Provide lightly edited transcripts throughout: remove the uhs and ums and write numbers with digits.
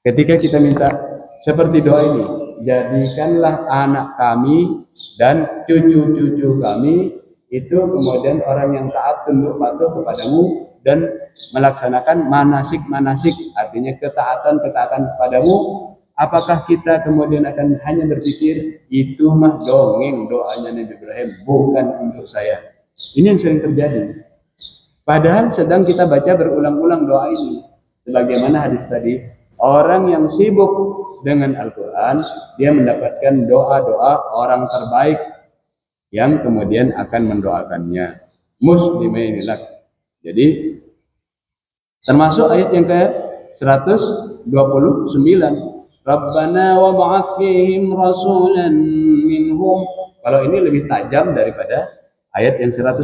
Ketika kita minta seperti doa ini, jadikanlah anak kami dan cucu-cucu kami itu kemudian orang yang taat tunduk patuh kepadamu dan melaksanakan manasik-manasik, artinya ketaatan-ketaatan kepadamu. Apakah kita kemudian akan hanya berpikir itu mah dongeng doanya Nabi Ibrahim, bukan untuk saya? Ini yang sering terjadi. Padahal sedang kita baca berulang-ulang doa ini. Sebagaimana hadis tadi, orang yang sibuk dengan Al-Quran, dia mendapatkan doa-doa orang terbaik yang kemudian akan mendoakannya. Muslimin lak. Jadi termasuk ayat yang ke 129. Rabbana wa ba'ath fihim rasulan minhum. Kalau ini lebih tajam daripada ayat yang 124.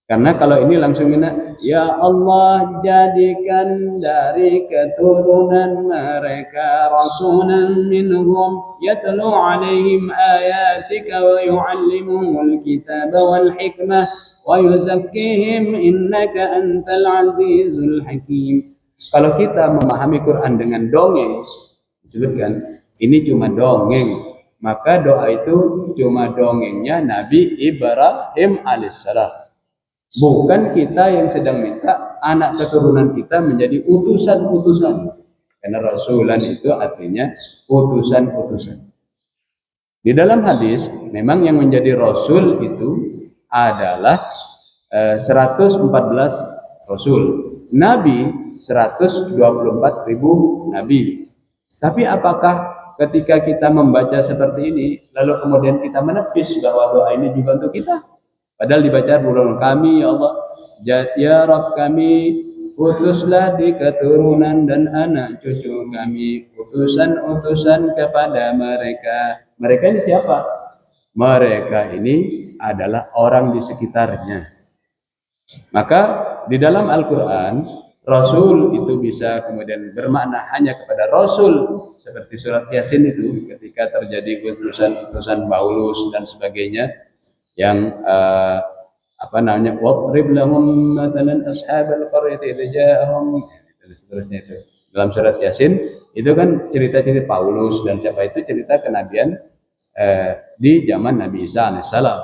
Karena kalau ini langsung minta, ya Allah jadikan dari keturunan mereka rasulan minhum yatlu alaihim ayatika wa yu'allimuhumul kitaba wal hikmah wa yuzakkihim innaka antal azizul hakim. Kalau kita memahami Quran dengan dongeng, disebutkan ini cuma dongeng, maka doa itu cuma dongengnya Nabi Ibrahim alaihissalam. Bukan kita yang sedang minta anak keturunan kita menjadi utusan-utusan. Karena rasulan itu artinya utusan-utusan. Di dalam hadis, memang yang menjadi rasul itu adalah 114 rasul. Nabi 124.000 nabi. Tapi apakah ketika kita membaca seperti ini, lalu kemudian kita menepis bahwa doa ini juga untuk kita? Padahal dibaca berulang kami, ya Allah, ya Rabb kami, utuslah di keturunan dan anak cucu kami, utusan-utusan kepada mereka. Mereka ini siapa? Mereka ini adalah orang di sekitarnya. Maka di dalam Al-Quran, Rasul itu bisa kemudian bermakna hanya kepada Rasul. Seperti surat Yasin itu ketika terjadi utusan-utusan Paulus dan sebagainya, yang waqrib lahum matalan ashabal qaryati idza ja'ahum, seterusnya itu dalam surat Yasin itu kan cerita-cerita Paulus dan siapa itu cerita kenabian di zaman Nabi Isa alaihissalam,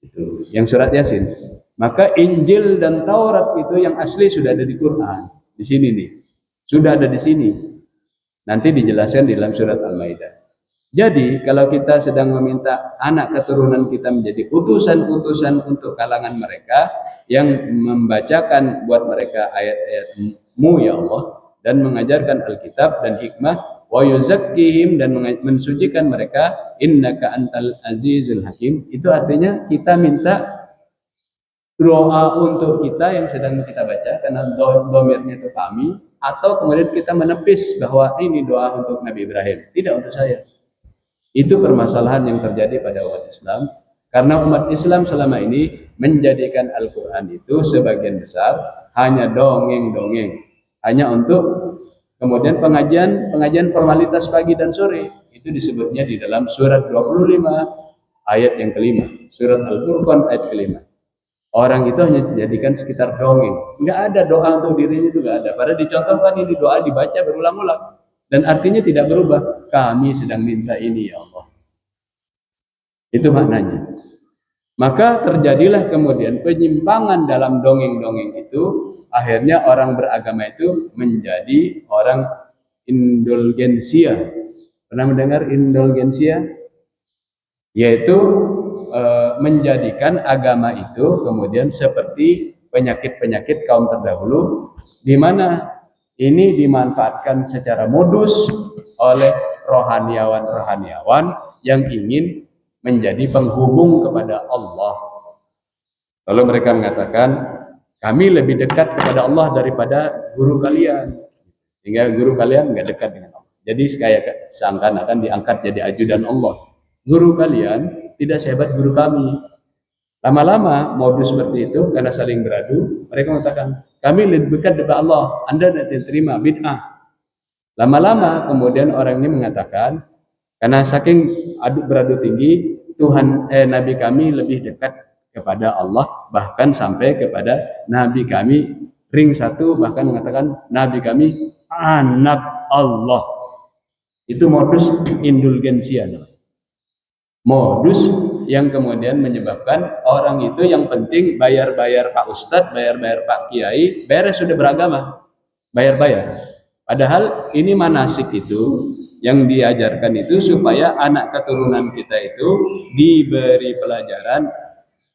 itu yang surat Yasin. Maka Injil dan Taurat itu yang asli sudah ada di Quran, di sini nih, sudah ada di sini, nanti dijelaskan di dalam surat Al-Maidah. Jadi kalau kita sedang meminta anak keturunan kita menjadi utusan-utusan untuk kalangan mereka yang membacakan buat mereka ayat-ayat-Mu ya Allah dan mengajarkan Alkitab dan hikmah, wa yuzakkihim dan mensucikan mereka, innaka antal azizul hakim, itu artinya kita minta doa untuk kita yang sedang kita baca karena domirnya itu kami, atau kemudian kita menepis bahwa ini doa untuk Nabi Ibrahim, tidak untuk saya. Itu permasalahan yang terjadi pada umat Islam, karena umat Islam selama ini menjadikan Al-Quran itu sebagian besar hanya dongeng-dongeng, hanya untuk kemudian pengajian formalitas pagi dan sore. Itu disebutnya di dalam surat 25 ayat yang kelima, surat Al-Furqan ayat kelima. Orang itu hanya dijadikan sekitar dongeng, nggak ada doa untuk dirinya, itu nggak ada. Padahal dicontohkan ini doa dibaca berulang-ulang dan artinya tidak berubah. Kami sedang minta ini ya Allah. Itu maknanya. Maka terjadilah kemudian penyimpangan dalam dongeng-dongeng itu. Akhirnya orang beragama itu menjadi orang indulgensia. Pernah mendengar indulgensia? Yaitu menjadikan agama itu kemudian seperti penyakit-penyakit kaum terdahulu, di mana ini dimanfaatkan secara modus oleh rohaniawan-rohaniawan yang ingin menjadi penghubung kepada Allah. Lalu mereka mengatakan, kami lebih dekat kepada Allah daripada guru kalian, sehingga guru kalian nggak dekat dengan Allah. Jadi kayak seakan-akan diangkat jadi ajudan Allah. Guru kalian tidak sehebat guru kami. Lama-lama modus seperti itu karena saling beradu, mereka mengatakan kami lebih dekat kepada Allah, Anda tidak diterima, bid'ah. Lama-lama kemudian orang ini mengatakan karena saking beradu tinggi, Nabi kami lebih dekat kepada Allah, bahkan sampai kepada Nabi kami ring satu bahkan mengatakan Nabi kami anak Allah. Itu modus indulgensia. Modus yang kemudian menyebabkan orang itu yang penting bayar-bayar Pak Ustadz, bayar-bayar Pak Kiai, beres sudah beragama, bayar-bayar. Padahal ini manasik itu yang diajarkan itu supaya anak keturunan kita itu diberi pelajaran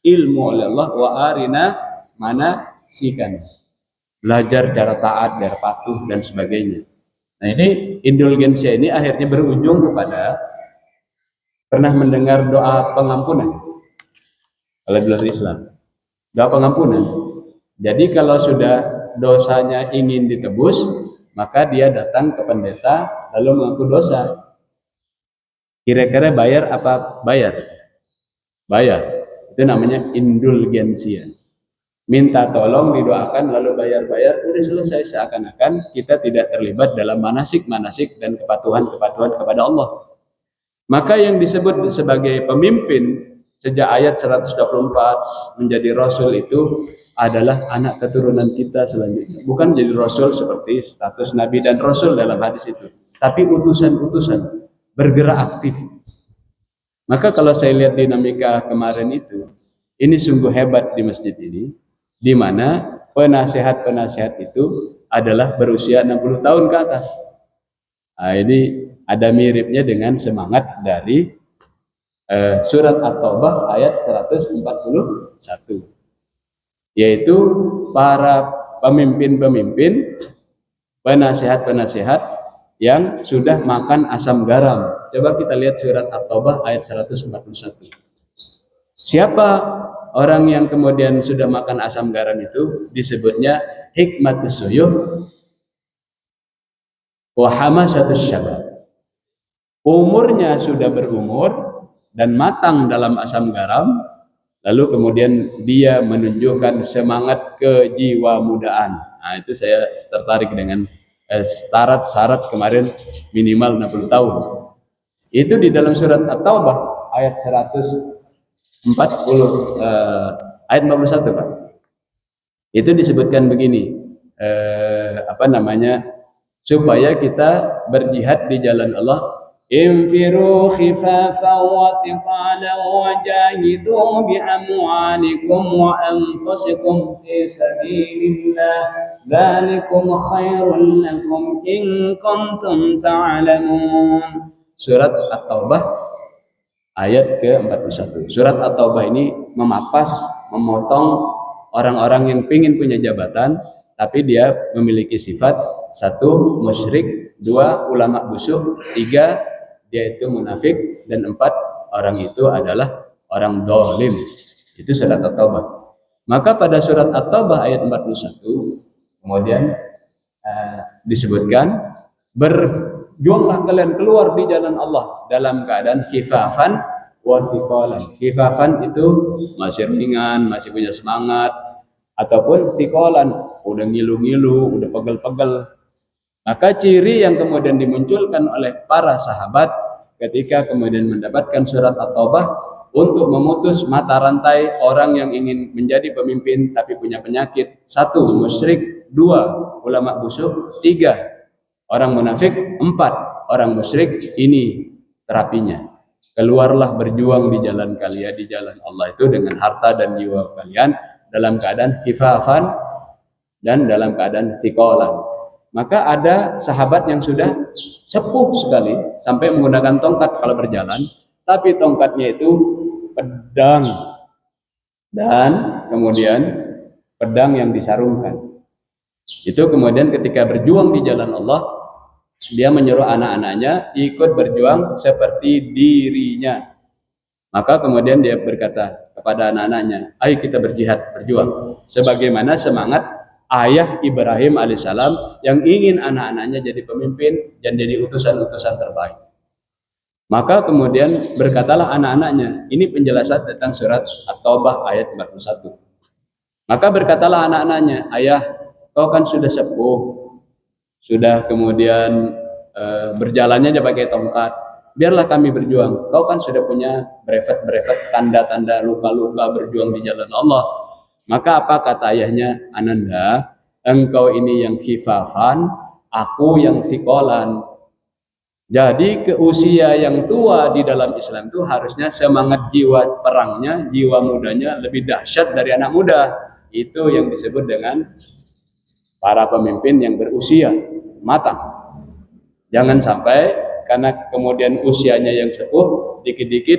ilmu oleh Allah wa arina manasikan. Belajar cara taat, biar patuh dan sebagainya. Nah ini indulgensia ini akhirnya berujung kepada pernah mendengar doa pengampunan kalau dalam Islam, doa pengampunan. Jadi kalau sudah dosanya ingin ditebus, maka dia datang ke pendeta lalu mengaku dosa. Kira-kira bayar apa bayar? Bayar. Itu namanya indulgensia. Minta tolong, didoakan, lalu bayar-bayar, udah selesai. Seakan-akan kita tidak terlibat dalam manasik-manasik dan kepatuhan-kepatuhan kepada Allah. Maka yang disebut sebagai pemimpin sejak ayat 124 menjadi rasul itu adalah anak keturunan kita selanjutnya. Bukan jadi rasul seperti status nabi dan rasul dalam hadis itu, tapi utusan-utusan bergerak aktif. Maka kalau saya lihat dinamika kemarin itu, ini sungguh hebat di masjid ini, di mana penasehat-penasehat itu adalah berusia 60 tahun ke atas. Nah, ini ada miripnya dengan semangat dari surat At-Taubah ayat 141, yaitu para pemimpin-pemimpin, penasehat-penasehat yang sudah makan asam garam. Coba kita lihat surat At-Taubah ayat 141. Siapa orang yang kemudian sudah makan asam garam itu? Disebutnya hikmatus suyuh wa hamasatus syabab. Umurnya sudah berumur dan matang dalam asam garam, lalu kemudian dia menunjukkan semangat kejiwa mudaan. Nah, itu saya tertarik dengan syarat kemarin minimal 60 tahun. Itu di dalam surat At-Taubah ayat 140 ayat 51, Pak. Itu disebutkan begini, supaya kita berjihad di jalan Allah. Infiru khifafan wa thiqalan wa jahidu bi amwalikum wa anfusikum fi sabilillah dzalikum khairul lakum in kuntum ta'lamun. Surat At-Taubah ayat ke-41. Surat At-Taubah ini memotong orang-orang yang ingin punya jabatan tapi dia memiliki sifat: satu, musyrik; dua, ulama busuk; tiga, dia itu munafik; dan empat, orang itu adalah orang dolim. Itu surat At-Taubah. Maka pada surat At-Taubah ayat 41 kemudian disebutkan, berjuanglah kalian keluar di jalan Allah dalam keadaan khifafan wa thiqalan. Khifafan itu masih ringan, masih punya semangat, ataupun thiqalan udah ngilu-ngilu, udah pegel-pegel. Maka ciri yang kemudian dimunculkan oleh para sahabat ketika kemudian mendapatkan surat At-Taubah untuk memutus mata rantai orang yang ingin menjadi pemimpin tapi punya penyakit: satu, musyrik; dua, ulama busuk; tiga, orang munafik; empat, orang musyrik. Ini terapinya. Keluarlah berjuang di jalan kalian, di jalan Allah itu dengan harta dan jiwa kalian dalam keadaan khifafan dan dalam keadaan thiqalan. Maka ada sahabat yang sudah sepuh sekali sampai menggunakan tongkat kalau berjalan, tapi tongkatnya itu pedang, dan kemudian pedang yang disarungkan. Itu kemudian ketika berjuang di jalan Allah, dia menyuruh anak-anaknya ikut berjuang seperti dirinya. Maka kemudian dia berkata kepada anak-anaknya, ayo kita berjuang sebagaimana semangat ayah Ibrahim alaihissalam yang ingin anak-anaknya jadi pemimpin dan jadi utusan-utusan terbaik. Maka kemudian berkatalah anak-anaknya, ini penjelasan tentang surat At-Taubah ayat 41. Maka berkatalah anak-anaknya, ayah, kau kan sudah sepuh, sudah kemudian berjalannya aja pakai tongkat, biarlah kami berjuang. Kau kan sudah punya brevet-brevet, tanda-tanda luka-luka berjuang di jalan Allah. Maka apa kata ayahnya? Ananda, engkau ini yang khifafan, aku yang fikolan. Jadi ke usia yang tua di dalam Islam itu harusnya semangat jiwa perangnya, jiwa mudanya lebih dahsyat dari anak muda. Itu yang disebut dengan para pemimpin yang berusia matang. Jangan sampai karena kemudian usianya yang sepuh, dikit-dikit,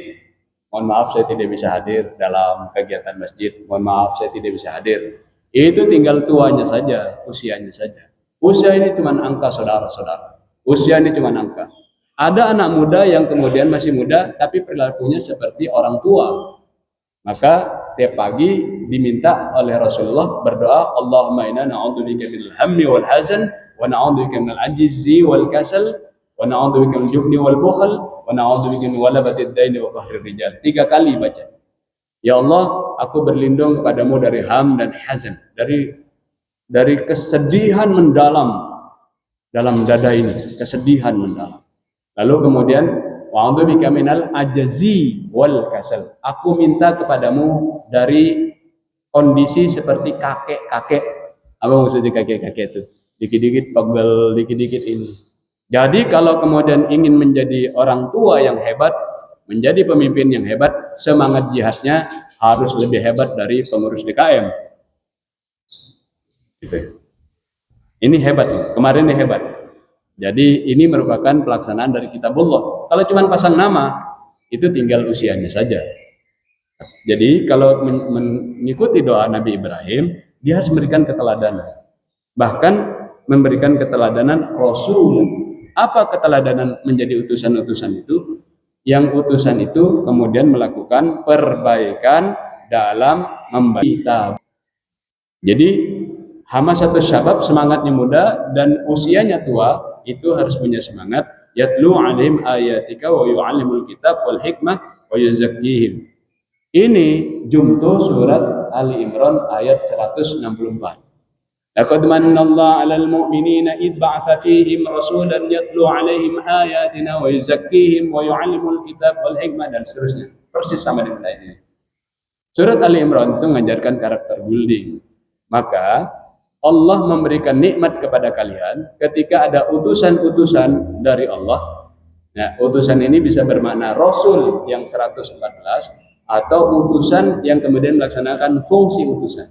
mohon maaf saya tidak bisa hadir dalam kegiatan masjid, mohon maaf saya tidak bisa hadir. Itu tinggal tuanya saja, usianya saja. Usia ini cuma angka, saudara-saudara. Usia ini cuma angka. Ada anak muda yang kemudian masih muda, tapi perilakunya seperti orang tua. Maka tiap pagi diminta oleh Rasulullah berdoa, Allahumma inna na'udzubika minal hammi wal hazan wa na'udzubika minal ajzi wal kasal wa na'udzubika minal jubni wal bukhl wa na'udzubika min walabatid daini wa qahrir rijal. 3 kali baca. Ya Allah, aku berlindung kepadamu dari ham dan hazan, dari kesedihan mendalam dalam dada ini, kesedihan mendalam. Lalu kemudian wa'udzubika minal ajzi wal kasal. Aku minta kepadamu dari kondisi seperti kakek-kakek. Apa maksudnya kakek-kakek itu? Dikit-dikit pegel, dikit-dikit ini. Jadi kalau kemudian ingin menjadi orang tua yang hebat, menjadi pemimpin yang hebat, semangat jihadnya harus lebih hebat dari pengurus DKM. Gitu. Ini hebat, kemarin ini hebat. Jadi ini merupakan pelaksanaan dari kitabullah. Kalau cuma pasang nama, itu tinggal usianya saja. Jadi kalau mengikuti doa Nabi Ibrahim, dia harus memberikan keteladanan. Bahkan memberikan keteladanan Rasul. Apa keteladanan menjadi utusan-utusan itu? Yang utusan itu kemudian melakukan perbaikan dalam membaca kitab. Jadi hamasatus syabab, semangatnya muda dan usianya tua, itu harus punya semangat yatlu alaihim ayatika wa yu'allimul kitab wal hikmah wa yuzakkihim. Ini jumto surat Ali Imran ayat 164. Laqad manallahu 'alal mu'minina id ba'atha fihim rasulan yatlu alaihim ayatina wa yuzakkihim wa yu'allimul kitab wal hikmah, dan seterusnya. Persis sama dengan ayat ini. Surat Ali Imran itu mengajarkan karakter building. Maka Allah memberikan nikmat kepada kalian ketika ada utusan-utusan dari Allah. Nah, utusan ini bisa bermakna Rasul yang 114 atau utusan yang kemudian melaksanakan fungsi utusan.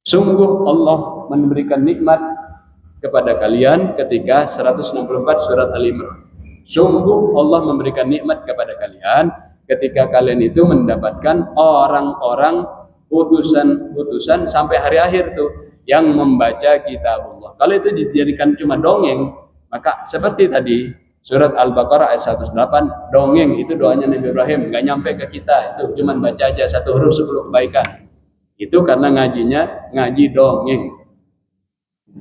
Sungguh Allah memberikan nikmat kepada kalian ketika 164 surat Al-Imran. Sungguh Allah memberikan nikmat kepada kalian ketika kalian itu mendapatkan orang-orang utusan-utusan sampai hari akhir tuh yang membaca kitabullah. Kalau itu dijadikan cuma dongeng, maka seperti tadi surat Al-Baqarah ayat 108, dongeng itu doanya Nabi Ibrahim, nggak nyampe ke kita, itu cuma baca aja 1 huruf 10 kebaikan. Itu karena ngajinya ngaji dongeng.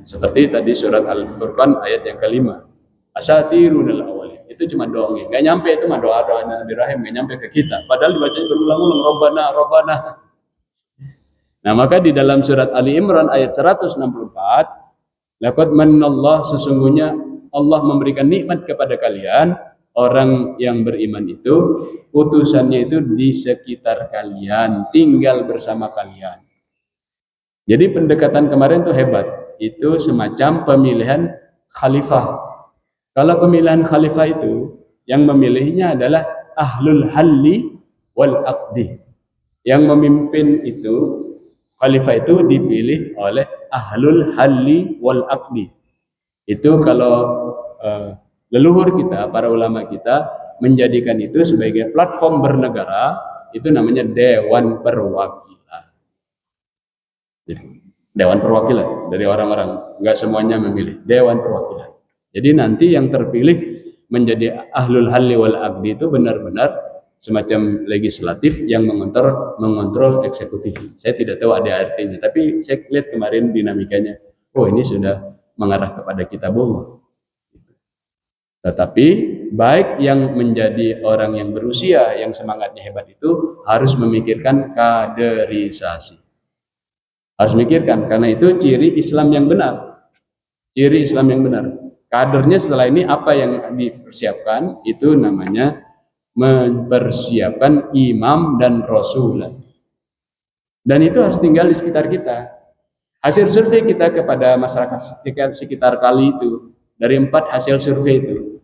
Seperti tadi surat Al-Furqan ayat yang kelima, asatirunal awwalin, itu cuma dongeng, nggak nyampe, itu mah doa-doanya Nabi Ibrahim, nggak nyampe ke kita. Padahal dibaca berulang-ulang, Rabbana, Rabbana. Nah, maka di dalam surat Ali Imran ayat 164, laqad manallahu, sesungguhnya Allah memberikan nikmat kepada kalian, orang yang beriman itu utusannya itu di sekitar kalian, tinggal bersama kalian. Jadi pendekatan kemarin itu hebat. Itu semacam pemilihan khalifah. Kalau pemilihan khalifah itu yang memilihnya adalah ahlul halli wal aqdi. Yang memimpin itu, khalifah itu dipilih oleh ahlul halli wal aqdi. Itu kalau leluhur kita, para ulama kita menjadikan itu sebagai platform bernegara, itu namanya Dewan Perwakilan. Jadi, Dewan Perwakilan dari orang-orang, enggak semuanya memilih, Dewan Perwakilan. Jadi nanti yang terpilih menjadi ahlul halli wal aqdi itu benar-benar semacam legislatif yang mengontrol eksekutif. Saya tidak tahu ada artinya, tapi saya lihat kemarin dinamikanya, oh ini sudah mengarah kepada kitabullah. Tetapi baik yang menjadi orang yang berusia, yang semangatnya hebat itu harus memikirkan kaderisasi. Harus memikirkan, karena itu ciri Islam yang benar. Ciri Islam yang benar. Kadernya setelah ini apa yang dipersiapkan, itu namanya mempersiapkan imam dan rasul. Dan itu harus tinggal di sekitar kita. Hasil survei kita kepada masyarakat sekitar kali itu, dari 4 hasil survei itu,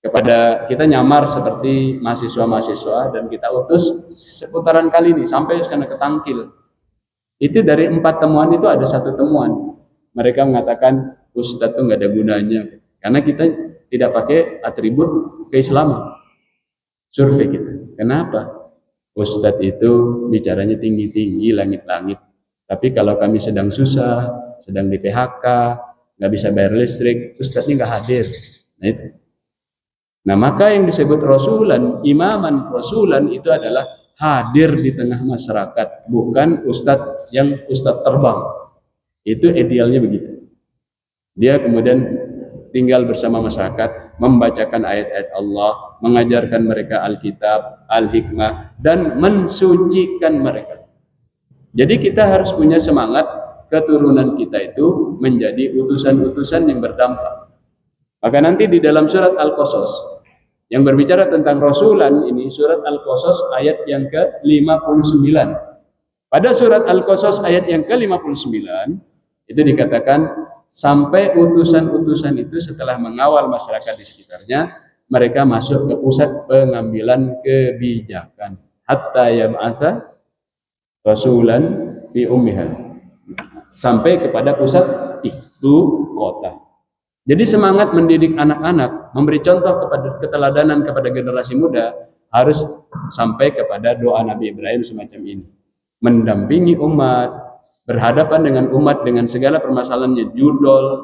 kepada kita nyamar seperti mahasiswa-mahasiswa dan kita utus seputaran kali ini sampai sana ke Tangkil. Itu dari 4 temuan itu ada 1 temuan. Mereka mengatakan Ustadz itu nggak ada gunanya karena kita tidak pakai atribut keislaman. Survei kita. Kenapa? Ustadz itu bicaranya tinggi-tinggi, langit-langit. Tapi kalau kami sedang susah, sedang di PHK, nggak bisa bayar listrik, Ustadznya nggak hadir. Nah itu. Nah maka yang disebut rasulan, imaman rasulan itu adalah hadir di tengah masyarakat, bukan ustadz yang ustadz terbang. Itu idealnya begitu. Dia kemudian tinggal bersama masyarakat, membacakan ayat-ayat Allah, mengajarkan mereka Alkitab, Al-Hikmah, dan mensucikan mereka. Jadi kita harus punya semangat keturunan kita itu menjadi utusan-utusan yang berdampak. Maka nanti di dalam surat Al-Qasas yang berbicara tentang rasulan ini, surat Al-Qasas ayat yang ke-59. Pada surat Al-Qasas ayat yang ke-59 itu dikatakan sampai utusan-utusan itu setelah mengawal masyarakat di sekitarnya, mereka masuk ke pusat pengambilan kebijakan. Hatta yab'atha rasulan fi ummiha. Sampai kepada pusat itu kota. Jadi semangat mendidik anak-anak, memberi contoh kepada keteladanan kepada generasi muda harus sampai kepada doa Nabi Ibrahim semacam ini. Mendampingi umat, berhadapan dengan umat dengan segala permasalahannya, judol,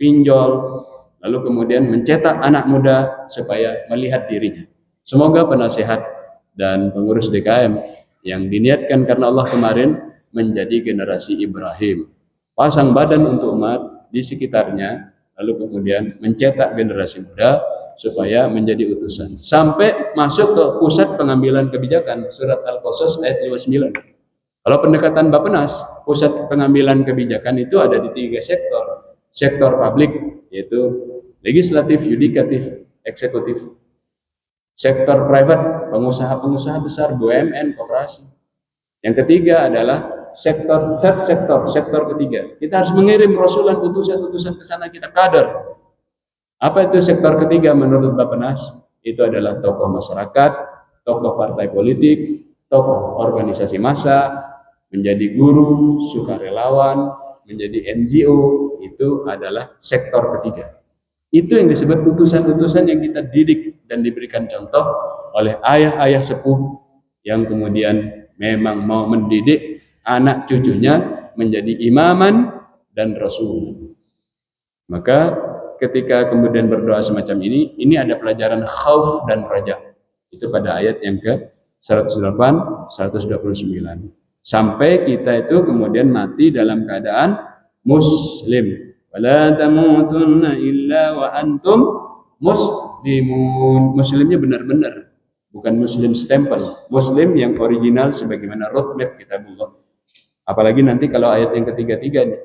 pinjol, lalu kemudian mencetak anak muda supaya melihat dirinya. Semoga penasehat dan pengurus DKM yang diniatkan karena Allah kemarin menjadi generasi Ibrahim. Pasang badan untuk umat di sekitarnya, lalu kemudian mencetak generasi muda supaya menjadi utusan. Sampai masuk ke pusat pengambilan kebijakan, surat Al-Qasas ayat 59. Kalau pendekatan Bappenas, pusat pengambilan kebijakan itu ada di 3 sektor. Sektor publik, yaitu legislatif, yudikatif, eksekutif. Sektor private, pengusaha-pengusaha besar, BUMN, koperasi. Yang ketiga adalah third sektor ketiga. Kita harus mengirim rasulan utusan-utusan ke sana, kita kader. Apa itu sektor ketiga menurut Bappenas? Itu adalah tokoh masyarakat, tokoh partai politik, tokoh organisasi massa, menjadi guru, sukarelawan, menjadi NGO, itu adalah sektor ketiga. Itu yang disebut utusan-utusan yang kita didik dan diberikan contoh oleh ayah-ayah sepuh yang kemudian memang mau mendidik anak cucunya menjadi imaman dan rasul. Maka ketika kemudian berdoa semacam ini ada pelajaran khauf dan raja. Itu pada ayat yang ke 108, 129. Sampai kita itu kemudian mati dalam keadaan muslim. Wala tamutunna illa wa antum muslimun. Muslimnya benar-benar, bukan muslim stempel, muslim yang original sebagaimana roadmap kitabullah. Apalagi nanti kalau ayat yang ketiga-tiga nih,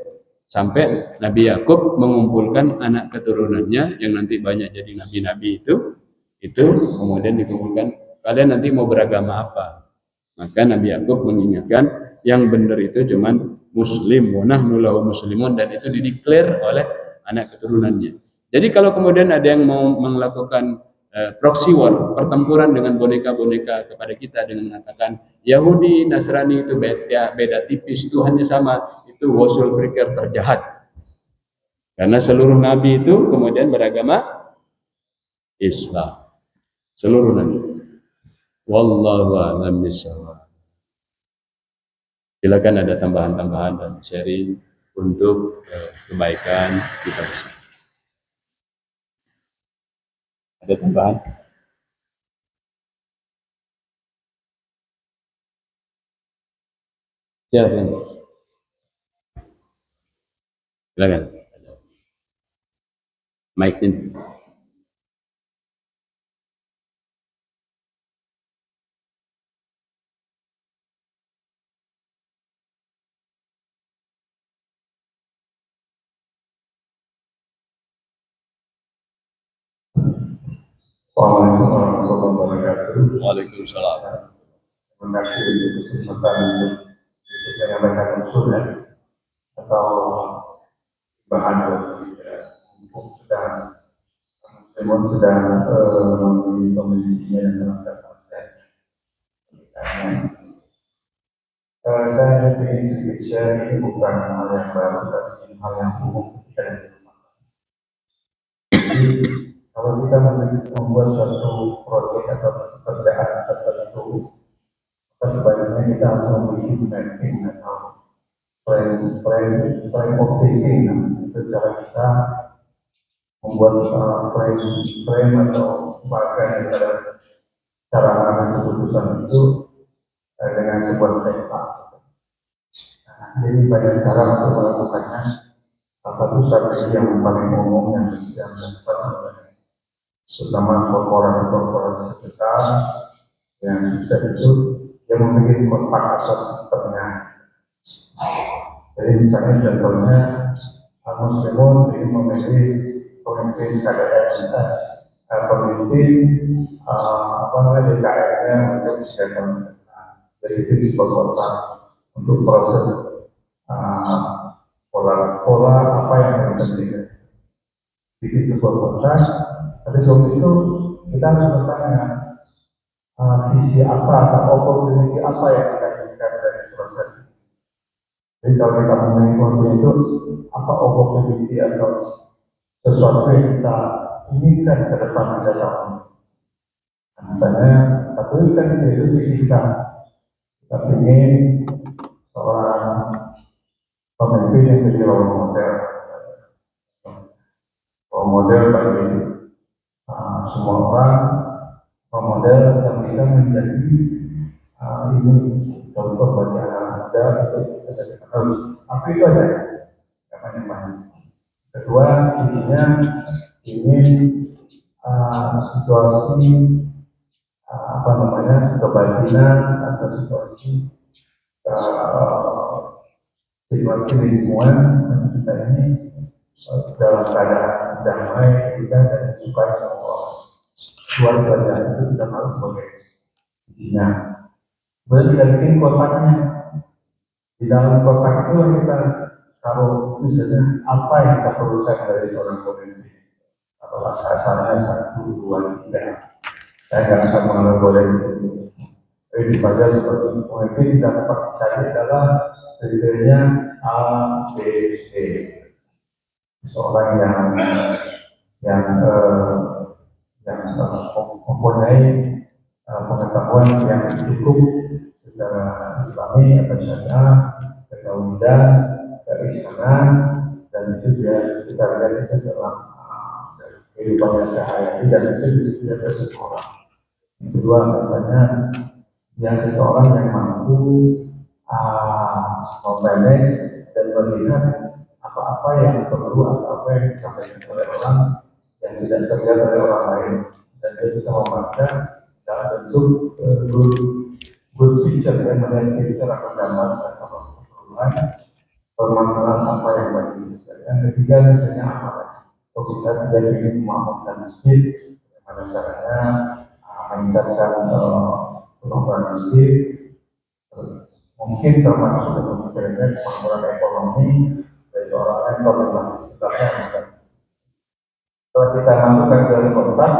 sampai Nabi Yakub mengumpulkan anak keturunannya yang nanti banyak jadi nabi-nabi itu kemudian dikumpulkan, kalian nanti mau beragama apa? Maka Nabi Yakub mengingatkan yang benar itu cuman muslim, wa nahnu lahu muslimun, dan itu dideklar oleh anak keturunannya. Jadi kalau kemudian ada yang mau melakukan proxy war, pertempuran dengan boneka-boneka kepada kita dengan mengatakan Yahudi, Nasrani itu beda tipis, Tuhannya sama, itu wasul fikir terjahat. Karena seluruh nabi itu kemudian beragama Islam. Seluruh nabi. Wallahu a'lam bishawab. Silakan ada tambahan-tambahan dan sharing untuk kebaikan kita bersama. Ada tambahan? Silakan. Silakan. Mic ini. Assalamualaikum warahmatullahi wabarakatuh. Waalaikumsalam. Terima kasih untuk kesempatan untuk menyampaikan usul ya. atau bahan untuk sedang namun sedang memilikinya dalam konsep saya ingin sedikit share, ini bukan hal yang baru tapi hal yang umum kita di rumah. Jadi kalau kita membuat suatu proyek atau pekerjaan tertentu, maka sebaiknya kita harus memiliki mapping atau frame of thinking. Itu cara kita membuat frame atau bagian dari cara mengambil keputusan itu dengan sebuah sketsa. Jadi banyak cara untuk melakukannya. Salah satu strategi yang paling umum yang dilakukan terutama korporasi besar yang bisa itu yang memiliki kotak atau sistemnya. Jadi misalnya contohnya Muslimun ingin memilih pemimpin KDS, pemimpin DKR-nya untuk kesehatan. Jadi itu sebuah kotak untuk proses pola apa yang terjadi di sebuah kotak. Tapi sebelum itu kita harus bertanya visi apa atau opportunity apa yang kita inginkan dari proses. Jadi kalau kita memiliki itu apa opportunity atau sesuatu yang kita inginkan ke depan pada tahun. Misalnya satu tulisan itu visi kita ingin seorang pemimpin yang menjadi role model bagi semua orang, role model yang bisa menjadi ini contoh bagi anak muda untuk menjadi penerus. Apa itu aja? Banyak. Kedua, isinya ingin situasi kebatinan atau situasi lingkungan kita ini dalam keadaan damai, kita dan disukai semua luar biasa. Itu sudah harus sebagai isinya. Kemudian kita bikin kotaknya. Di dalam kotak itu kita taruh misalnya apa yang kita perlukan dari seorang pemimpin. Apakah dasarnya 1, 2, 3. Saya nggak akan menganggap boleh itu. Ini saja seperti pemimpin dapat cari adalah kriterianya A, B, C. Seorang yang mempunyai pengetahuan yang cukup secara Islami atau syariah, ketauhidan, keislaman, dan itu dia kita lihat itu dalam kehidupan sehari-hari dan itu bisa bersekolah. Yang kedua misalnya yang seseorang yang mampu memanage dan melihat apa-apa yang perlu atau apa yang disampaikan oleh orang yang tidak terlihat oleh orang lain, dan dia bisa membaca dalam bentuk good picture yang melihat picture atau gambar dan keperluan permasalahan apa yang bagi. Yang ketiga misalnya apa? Kalau kita tidak ingin membangun masjid, bagaimana caranya meningkatkan pengembangan masjid, mungkin termasuk misalnya pengembangan ekonomi dari orang yang berpenghasilan. Kalau kita masukkan ke dalam kotak,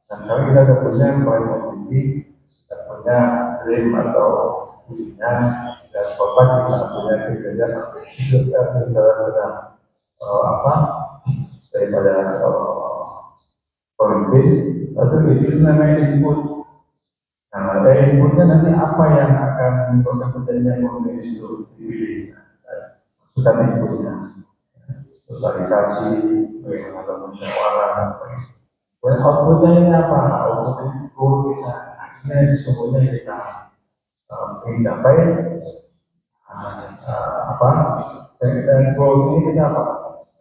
dan kalau kita sudah punya proyek opini, kita punya dream atau visinya, dan kotak kita punya kriteria daripada pemimpin, lalu itu namanya input. Nah, dari inputnya nanti apa yang akan menimbulkan perjanjian pemimpin itu dipilih. Maksudnya inputnya sosialisasi, bagaimana musyawarah, dan outputnya ini apa? Outputnya itu bisa akhirnya semuanya kita ingin capai dan goal ini kita apa?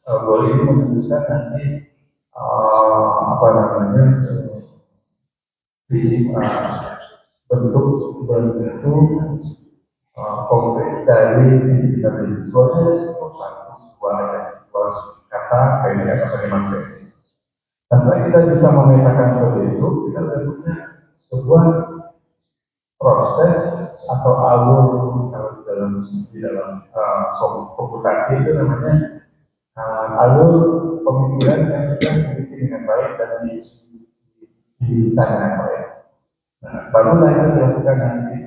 Goal ini menunjukkan nanti bentuk konkret dari visi kita ini. Soalnya dua kata kayak bagaimana. Nah, setelah kita bisa memetakan seperti itu, kita punya sebuah proses atau alur kalau kita di dalam komputasi itu namanya alur pemikiran yang sudah dibikin dengan baik dan didesain dengan baik. Nah, barulah itu dilakukan nanti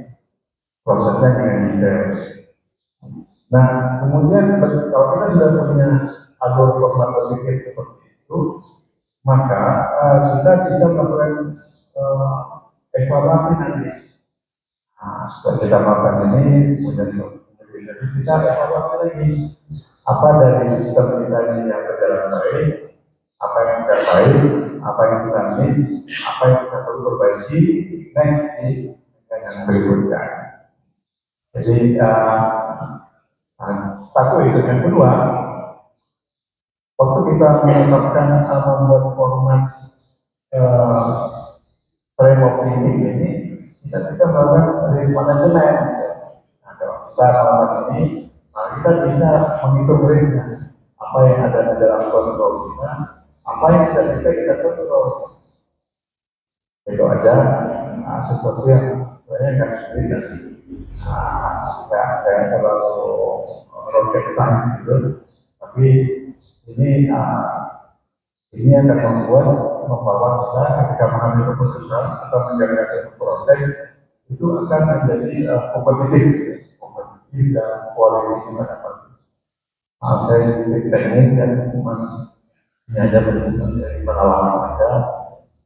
prosesnya dengan detail. Nah, kemudian kalau kita sudah punya alur format berpikir seperti itu, maka kita bisa melakukan evaluasi nanti. Nah, setelah kita melakukan ini, kemudian kita evaluasi lagi apa dari sistem kita ini yang berjalan baik, apa yang tidak baik, apa yang kita miss, apa yang kita perlu perbaiki next di yang berikutnya. Jadi satu itu, yang kedua, waktu kita menetapkan membuat format framework thinking ini, kita bisa melakukan risk management. Nah, kalau kita melakukan ini, kita bisa menghitung risknya, apa yang ada di dalam kontrol kita, apa yang tidak bisa kita kontrol. Itu aja sesuatu yang sebenarnya nggak sulit. Saya terlalu rocket science gitu, tapi ini akan membawa kita ketika mengambil keputusan atau menjaga satu proses itu akan menjadi kompetitif dan kualitas pada waktu. Saya sedikit teknis dan cuma ini aja dari pengalaman aja,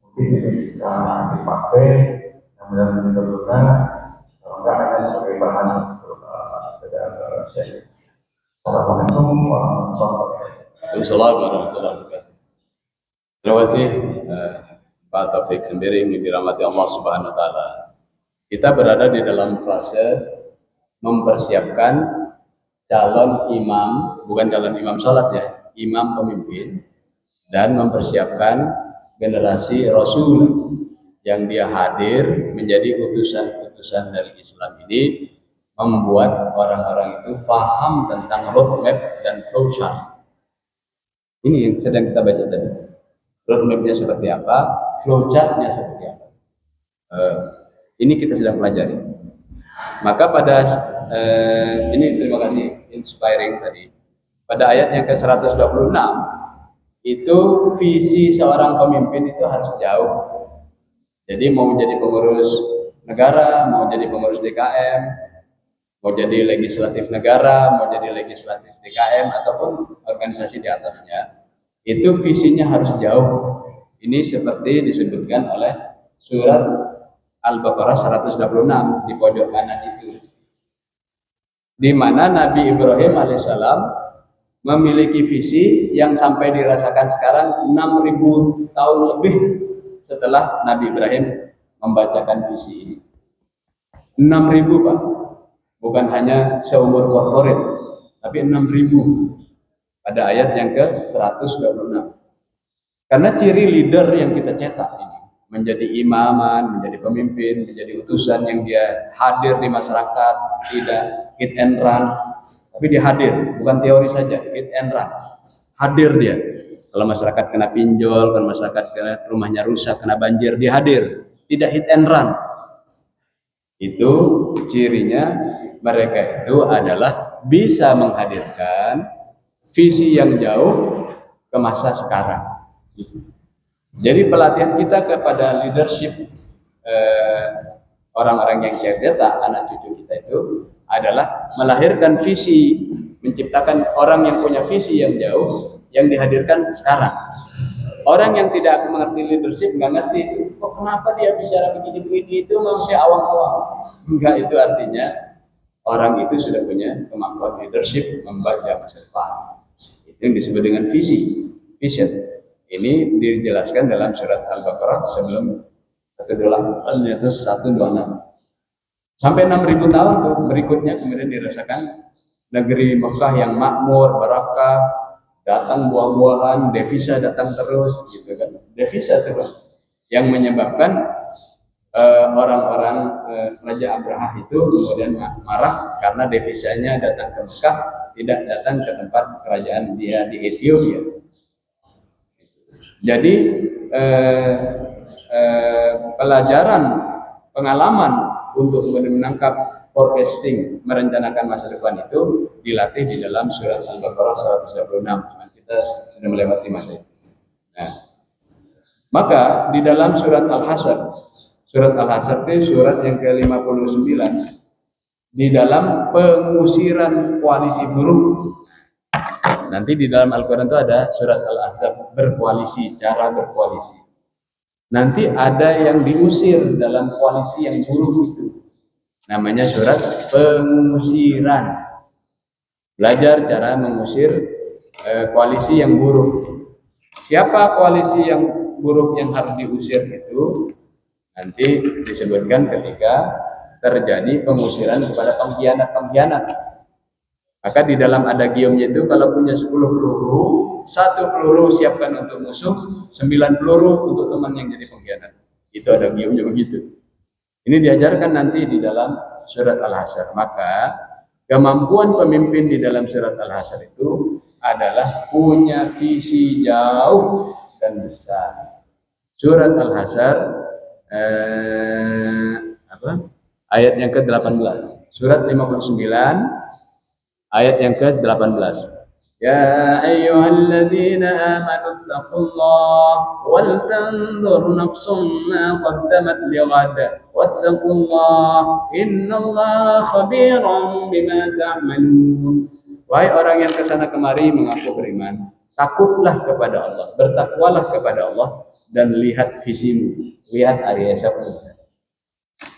mungkin ini bisa dipakai yang benar-benar berguna. Enggak hanya sebagai bahan untuk share. Assalamualaikum warahmatullahi wabarakatuh. Assalamualaikum warahmatullahi wabarakatuh. Terima kasih Pak Taufik sendiri yang dirahmati Allah Subhanahu wa taala. Kita berada di dalam fase mempersiapkan calon imam, bukan calon imam salat ya, imam pemimpin, dan mempersiapkan generasi Rasul yang dia hadir menjadi utusan-utusan dari Islam ini, membuat orang-orang itu paham tentang roadmap dan flowchart. Ini yang sedang kita baca tadi. Roadmapnya seperti apa, flowchartnya seperti apa. Ini kita sedang pelajari. Maka pada ini terima kasih inspiring tadi. Pada ayat yang ke-126 itu visi seorang pemimpin itu harus jauh. Jadi mau jadi pengurus negara, mau jadi pengurus DKM, mau jadi legislatif negara, mau jadi legislatif DKM ataupun organisasi di atasnya, itu visinya harus jauh. Ini seperti disebutkan oleh surat Al-Baqarah 126 di pojok kanan itu, di mana Nabi Ibrahim alaihissalam memiliki visi yang sampai dirasakan sekarang 6.000 tahun lebih setelah Nabi Ibrahim membacakan visi ini. 6.000 Pak, bukan hanya seumur korporat, tapi 6.000 pada ayat yang ke-126. Karena ciri leader yang kita cetak ini, menjadi imaman, menjadi pemimpin, menjadi utusan yang dia hadir di masyarakat, tidak hit and run, tapi dia hadir, bukan teori saja, hit and run. Hadir dia. Kalau masyarakat kena pinjol, kalau masyarakat kena rumahnya rusak, kena banjir, dia hadir. Tidak hit and run. Itu cirinya mereka itu adalah bisa menghadirkan visi yang jauh ke masa sekarang. Jadi pelatihan kita kepada leadership orang-orang yang cetak, anak cucu kita itu adalah melahirkan visi, menciptakan orang yang punya visi yang jauh yang dihadirkan sekarang. Orang yang tidak mengerti leadership nggak ngerti, kok kenapa dia bicara begini-begini, itu masih awam-awam. Enggak, itu artinya orang itu sudah punya kemampuan leadership, membaca masa depan. Itu yang disebut dengan visi, vision. Ini dijelaskan dalam surat Al-Baqarah sebelum 126. Sampai 6.000 tahun tuh berikutnya kemudian dirasakan negeri Mekah yang makmur, barakah, datang buah-buahan, devisa datang terus, gitu kan? Devisa terus yang menyebabkan orang-orang Raja Abraha itu kemudian marah karena devisanya datang ke Mekah, tidak datang ke tempat kerajaan dia di Ethiopia. Jadi pelajaran pengalaman untuk menangkap forecasting, merencanakan masa depan itu dilatih di dalam surat Al-Baqarah 126. Cuman kita sudah melewati masa itu. Nah, maka di dalam surat Al-Hasyr itu surat yang ke-59 di dalam pengusiran koalisi buruk. Nanti di dalam Al-Quran itu ada surat Al-Ahzab berkoalisi, cara berkoalisi. Nanti ada yang diusir dalam koalisi yang buruk itu. Namanya surat pengusiran. Belajar cara mengusir koalisi yang buruk. Siapa koalisi yang buruk yang harus diusir itu? Nanti disebutkan ketika terjadi pengusiran kepada pengkhianat-pengkhianat. Maka di dalam adagiumnya itu kalau punya 10 peluru, 1 peluru siapkan untuk musuh, 9 peluru untuk teman yang jadi pengkhianat. Itu adagiumnya begitu. Ini diajarkan nanti di dalam surat Al-Hasyr. Maka kemampuan pemimpin di dalam surat Al-Hasyr itu adalah punya visi jauh dan besar. Surat Al-Hasyr ayat yang ke-18. Surat 59 ayat yang ke-18. Ya ayyuhalladzina amanu taqullaha wal tanzur nafsum ma qaddamat lighad wattaqullaha innallaha khabiran bima ta'malun. Wahai orang yang kesana kemari mengaku beriman, takutlah kepada Allah, bertakwalah kepada Allah dan lihat visimu, lihat area esok.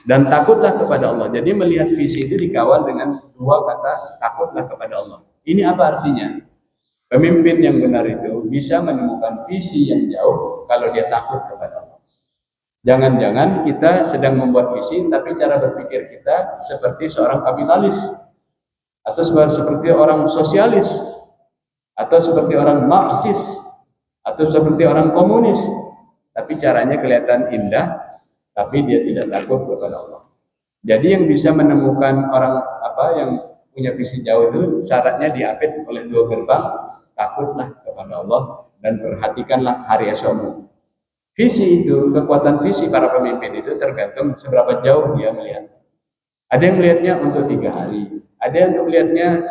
Dan takutlah kepada Allah. Jadi melihat visi itu dikawal dengan 2 kata, takutlah kepada Allah. Ini apa artinya? Pemimpin yang benar itu bisa menemukan visi yang jauh kalau dia takut kepada Allah. Jangan-jangan kita sedang membuat visi, tapi cara berpikir kita seperti seorang kapitalis, atau seperti orang sosialis, atau seperti orang Marxis, atau seperti orang komunis. Tapi caranya kelihatan indah, tapi dia tidak takut kepada Allah. Jadi yang bisa menemukan orang yang punya visi jauh itu syaratnya diapit oleh 2 gerbang, takutlah kepada Allah dan perhatikanlah hari esokmu. Visi itu, kekuatan visi para pemimpin itu tergantung seberapa jauh dia melihat. Ada yang melihatnya untuk 3 hari, ada yang melihatnya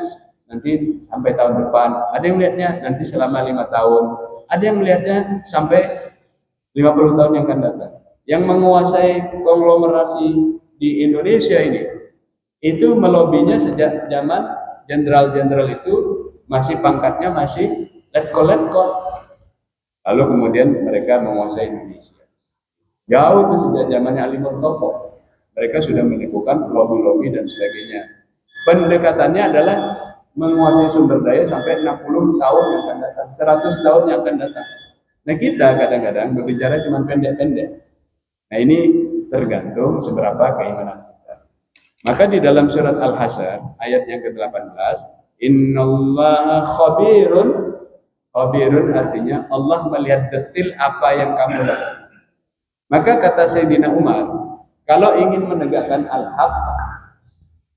nanti sampai tahun depan, ada yang melihatnya nanti selama 5 tahun, ada yang melihatnya sampai 50 tahun yang akan datang. Yang menguasai konglomerasi di Indonesia ini itu melobinya sejak zaman jenderal-jenderal itu masih pangkatnya masih letkol. Lalu kemudian mereka menguasai Indonesia. Jauh itu sejak zamannya Ali Murtopo. Mereka sudah melakukan lobby-lobby dan sebagainya. Pendekatannya adalah menguasai sumber daya sampai 60 tahun yang akan datang, 100 tahun yang akan datang. Nah kita kadang-kadang berbicara cuma pendek-pendek. Nah ini tergantung seberapa keimanan kita. Maka di dalam surat Al-Hasyr ayat yang ke-18, innallaha khabirun. Khabirun artinya Allah melihat detil apa yang kamu lakukan. Maka kata Sayyidina Umar, kalau ingin menegakkan al-haq,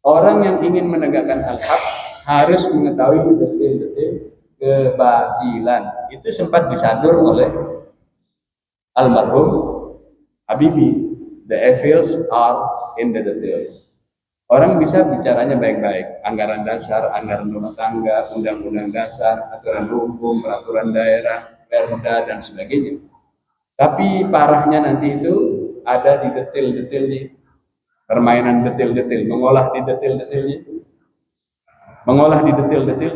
orang yang ingin menegakkan al-haq harus mengetahui detil-detil kebatilan. Itu sempat disadur oleh almarhum Habibie, the evils are in the details. Orang bisa bicaranya baik-baik, anggaran dasar, anggaran rumah tangga, undang-undang dasar, aturan hukum, peraturan daerah, perda dan sebagainya. Tapi parahnya nanti itu ada di detail-detailnya, permainan detail-detail, mengolah di detail-detailnya, mengolah di detail-detail.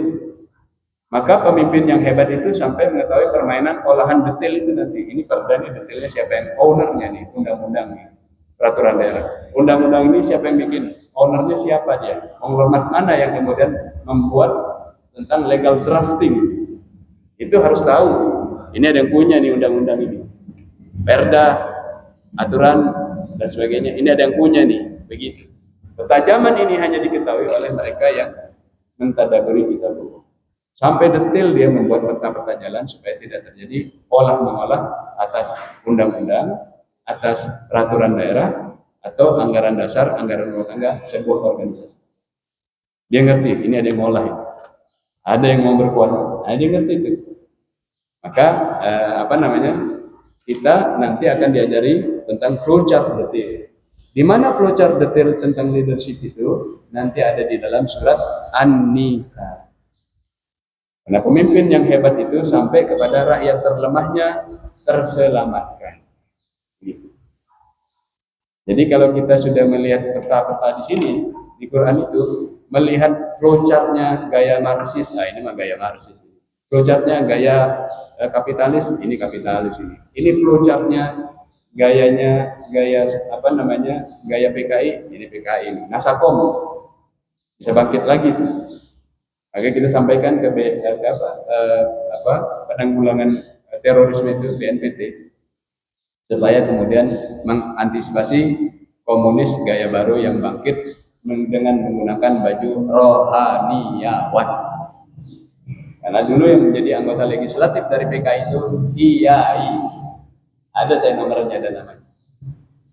Maka pemimpin yang hebat itu sampai mengetahui permainan olahan detail itu nanti. Ini perda ini detailnya siapa yang ownernya nih, undang-undang nih, peraturan daerah. Undang-undang ini siapa yang bikin? Ownernya siapa dia? Konglomerat mana yang kemudian membuat tentang legal drafting? Itu harus tahu. Ini ada yang punya nih undang-undang ini. Perda, aturan dan sebagainya. Ini ada yang punya nih, begitu. Ketajaman ini hanya diketahui oleh mereka yang mentadaburi kitab hukum. Sampai detail dia membuat peta-peta jalan supaya tidak terjadi olah-mengolah atas undang-undang, atas peraturan daerah, atau anggaran dasar, anggaran rumah tangga sebuah organisasi. Dia ngerti, ini ada yang ngolah, ada yang mau berkuasa, nah, dia ngerti itu. Maka kita nanti akan diajari tentang flowchart detail. Di mana flowchart detail tentang leadership itu nanti ada di dalam surat An-Nisa. Karena pemimpin yang hebat itu sampai kepada rakyat terlemahnya terselamatkan. Gitu. Jadi kalau kita sudah melihat peta-peta di sini di Quran itu melihat flowchartnya gaya Marxis, ini mah gaya Marxis. Flowchartnya gaya kapitalis, ini kapitalis ini. Ini flowchartnya gayanya gaya apa namanya gaya PKI, ini PKI ini. Nasakom bisa bangkit lagi tuh. Maka kita sampaikan ke penanggulangan terorisme itu BNPT supaya kemudian mengantisipasi komunis gaya baru yang bangkit dengan menggunakan baju rohaniawan. Karena dulu yang menjadi anggota legislatif dari PKI itu kiai. Ada saya nomornya ada namanya.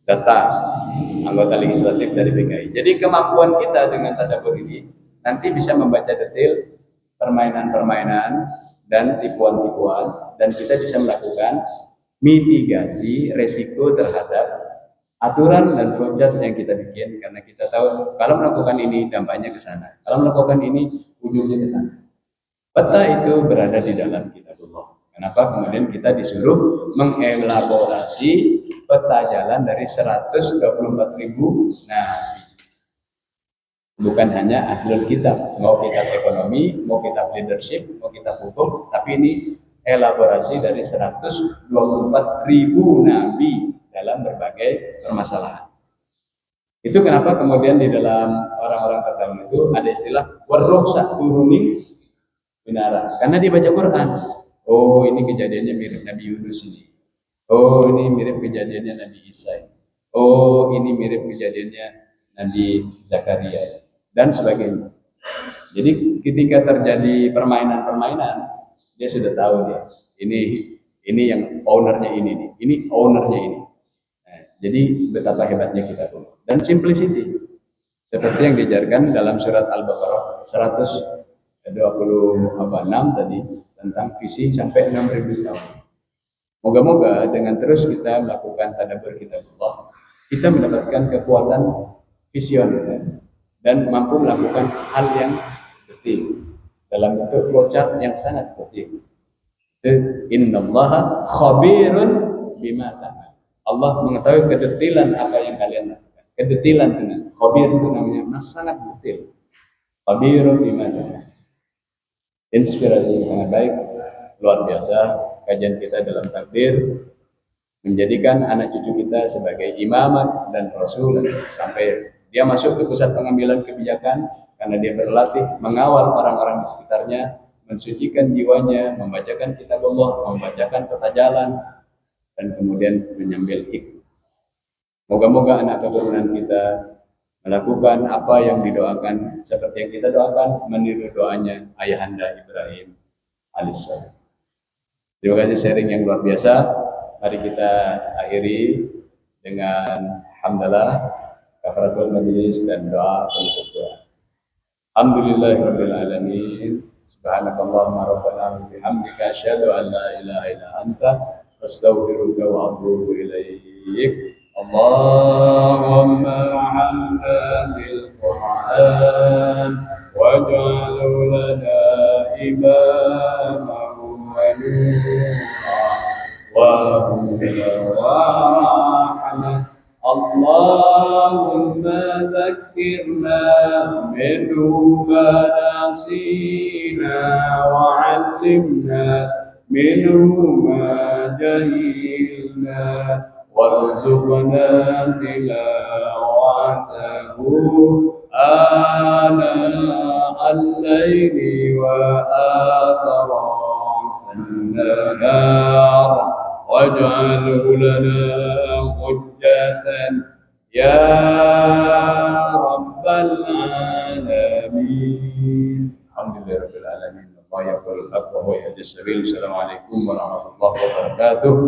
Data anggota legislatif dari PKI. Jadi kemampuan kita dengan tadabbur ini nanti bisa membaca detail permainan-permainan dan tipuan-tipuan dan kita bisa melakukan mitigasi resiko terhadap aturan dan flowchart yang kita bikin karena kita tahu kalau melakukan ini dampaknya ke sana. Kalau melakukan ini ujungnya ke sana. Peta itu berada di dalam kitabullah. Kenapa kemudian kita disuruh mengelaborasi peta jalan dari 124.000 nabi. Bukan hanya ahlul kitab, mau kitab ekonomi, mau kitab leadership, mau kitab hukum, tapi ini elaborasi dari 124.000 nabi dalam berbagai permasalahan. Itu kenapa kemudian di dalam orang-orang terdahulu itu ada istilah warruhsah turuning binara, karena dia baca Quran. Oh, ini kejadiannya mirip Nabi Yunus ini. Oh, ini mirip kejadiannya Nabi Isa. Oh, ini mirip kejadiannya Nabi Zakaria dan sebagainya. Jadi ketika terjadi permainan-permainan, dia sudah tahu dia. Ini yang ownernya ini nih. Ini ownernya ini. Nah, jadi betapa hebatnya kita pun. Dan simplicity. Seperti yang diajarkan dalam surat Al-Baqarah 126 tadi tentang visi sampai 6.000 tahun. Moga-moga dengan terus kita melakukan tadabbur kitabullah, kita mendapatkan kekuatan vision dan mampu melakukan hal yang detil dalam bentuk flowchart yang sangat detil. Innallaha khabirun bima ta'mal. Allah mengetahui kedetilan apa yang kalian lakukan. Kedetilan dengan khabir itu namanya sangat detil. Khabirun bima ta'mal. Inspirasi yang sangat baik, luar biasa. Kajian kita dalam takdir menjadikan anak cucu kita sebagai imamat dan rasul sampai dia masuk ke pusat pengambilan kebijakan karena dia berlatih mengawal orang-orang di sekitarnya, mensucikan jiwanya, membacakan kitab Allah, membacakan peta jalan, dan kemudian menyambil hikmah. Moga-moga anak keturunan kita melakukan apa yang didoakan seperti yang kita doakan, meniru doanya ayahanda Ibrahim alaihissalam. Terima kasih sharing yang luar biasa. Mari kita akhiri dengan hamdalah, kafaratul majlis dan doa penutup doa. Alhamdulillahirabbil alamin. Subhanakallahumma rabbana wa bihamdika asyhadu an la ilaha illa anta astaghfiruka wa atubu ilaik. Allahumma arhamna bil Qur'an waj'alhu lana imaman wa nura wa hudan wa rahmah. Allahumma dhakkirna minhu ma nasina wa 'allimna minhu ma jahilna warzuqna tilawatahu ana al-layli wa atrafan nahar waj'alhu lana hujjatan ya rabbal alamin. Alhamdulillahirabbil alamin. Allah yaqul haqq wa yahdi sabil. Assalamualaikum warahmatullahi wabarakatuh.